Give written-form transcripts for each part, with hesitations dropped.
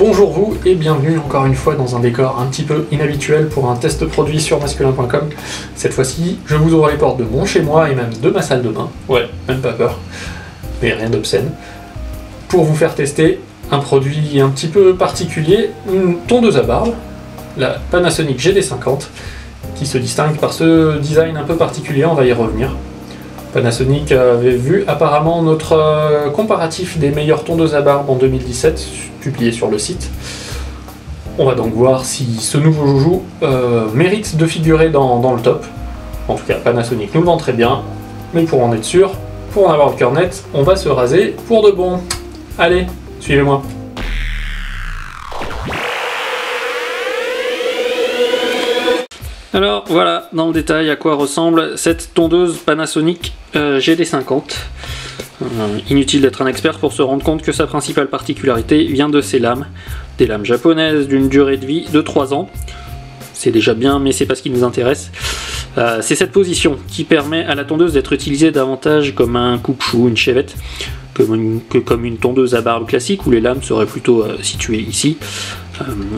Bonjour vous et bienvenue encore une fois dans un décor un petit peu inhabituel pour un test produit sur masculin.com. Cette fois-ci, je vous ouvre les portes de mon chez moi et même de ma salle de bain. Ouais, même pas peur, mais rien d'obscène. Pour vous faire tester un produit un petit peu particulier, une tondeuse à barbe, la Panasonic GD50, qui se distingue par ce design un peu particulier, on va y revenir. Panasonic avait vu apparemment notre comparatif des meilleures tondeuses à barbe en 2017, publié sur le site. On va donc voir si ce nouveau joujou mérite de figurer dans le top. En tout cas, Panasonic nous le vend très bien, mais pour en être sûr, pour en avoir le cœur net, on va se raser pour de bon. Allez, suivez-moi. Alors voilà, dans le détail, à quoi ressemble cette tondeuse Panasonic GD50. Inutile d'être un expert pour se rendre compte que sa principale particularité vient de ses lames. Des lames japonaises d'une durée de vie de 3 ans. C'est déjà bien, mais c'est pas ce qui nous intéresse. C'est cette position qui permet à la tondeuse d'être utilisée davantage comme un coupe-chou, une chevette, que comme une tondeuse à barbe classique où les lames seraient plutôt situées ici.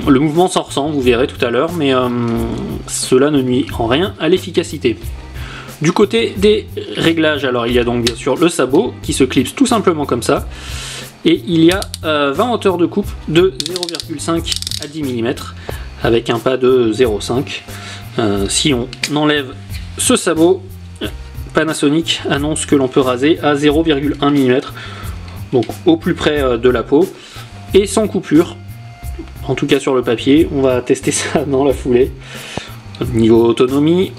Le mouvement s'en ressent, vous verrez tout à l'heure, mais cela ne nuit en rien à l'efficacité. Du côté des réglages, alors il y a donc bien sûr le sabot qui se clipse tout simplement comme ça, et il y a 20 hauteurs de coupe de 0,5 à 10 mm avec un pas de 0,5. Si on enlève ce sabot, Panasonic annonce que l'on peut raser à 0,1 mm, donc au plus près de la peau, et sans coupure. En tout cas sur le papier, on va tester ça dans la foulée. Niveau autonomie,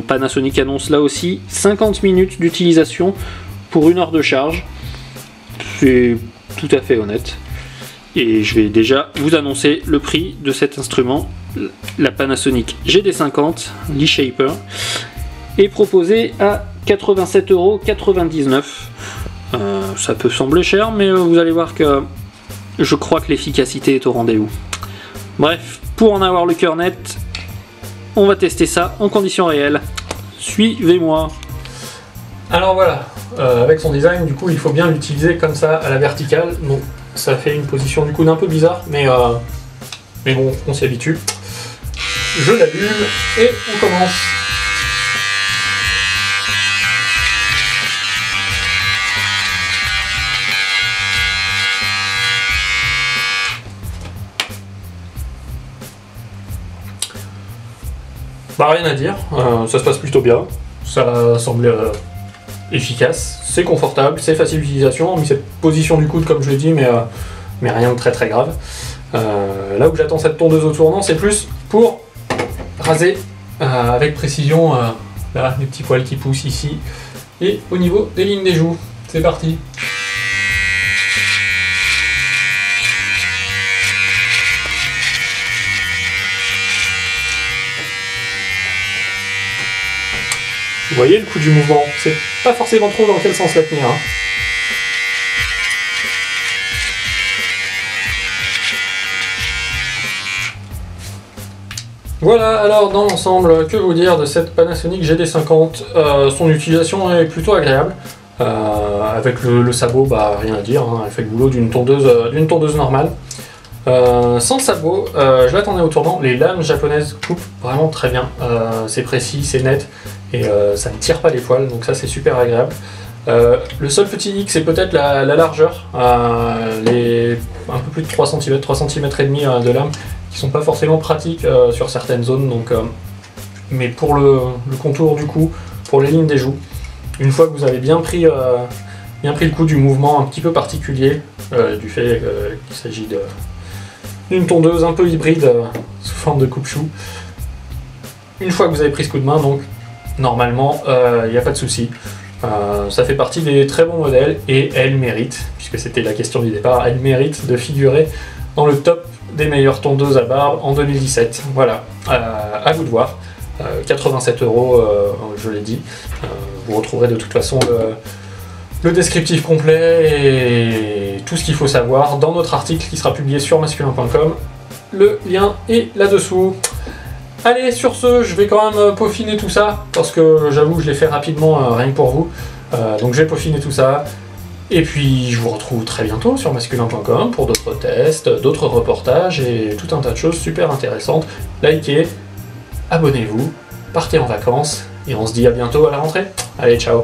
Panasonic annonce là aussi 50 minutes d'utilisation pour 1 heure de charge. C'est tout à fait honnête. Et je vais déjà vous annoncer le prix de cet instrument. La Panasonic GD50 l'e-Shaper est proposée à 87,99 €. Ça peut sembler cher, mais vous allez voir que je crois que l'efficacité est au rendez-vous. Bref, pour en avoir le cœur net, on va tester ça en conditions réelles. Suivez-moi. Alors voilà, avec son design, du coup, il faut bien l'utiliser comme ça à la verticale. Donc ça fait une position du coup un peu bizarre, mais bon, on s'y habitue. Je l'allume et on commence. Bah rien à dire, ça se passe plutôt bien, ça semble efficace, c'est confortable, c'est facile d'utilisation, mis cette position du coude comme je l'ai dit, mais rien de très grave. Là où j'attends cette tondeuse au tournant, c'est plus pour raser avec précision là, les petits poils qui poussent ici, et au niveau des lignes des joues. C'est parti. Vous voyez le coup du mouvement, c'est pas forcément trop dans quel sens la tenir. Hein. Voilà, alors dans l'ensemble, que vous dire de cette Panasonic GD50 son utilisation est plutôt agréable. Avec le sabot, bah rien à dire, hein, elle fait le boulot d'une tondeuse normale. Sans sabot, je l'attendais au tournant, les lames japonaises coupent vraiment très bien, c'est précis, c'est net, et ça ne tire pas les poils, donc ça c'est super agréable. Le seul petit hic, c'est peut-être la largeur, un peu plus de 3 cm, 3 cm et demi de lame, qui sont pas forcément pratiques sur certaines zones, donc, mais pour le contour du cou, pour les lignes des joues, une fois que vous avez bien pris le coup du mouvement un petit peu particulier, du fait qu'il s'agit d'une tondeuse un peu hybride sous forme de coupe-chou. Une fois que vous avez pris ce coup de main, donc normalement il n'y a pas de souci. Ça fait partie des très bons modèles et elle mérite, puisque c'était la question du départ, elle mérite de figurer dans le top des meilleures tondeuses à barbe en 2017. Voilà, à vous de voir. 87 €, je l'ai dit. Vous retrouverez de toute façon le descriptif complet et tout ce qu'il faut savoir dans notre article qui sera publié sur masculin.com. Le lien est là-dessous. Allez, sur ce, je vais quand même peaufiner tout ça, parce que j'avoue, je l'ai fait rapidement, rien que pour vous. Donc je vais peaufiner tout ça. Et puis je vous retrouve très bientôt sur masculin.com pour d'autres tests, d'autres reportages et tout un tas de choses super intéressantes. Likez, abonnez-vous, partez en vacances et on se dit à bientôt à la rentrée. Allez, ciao!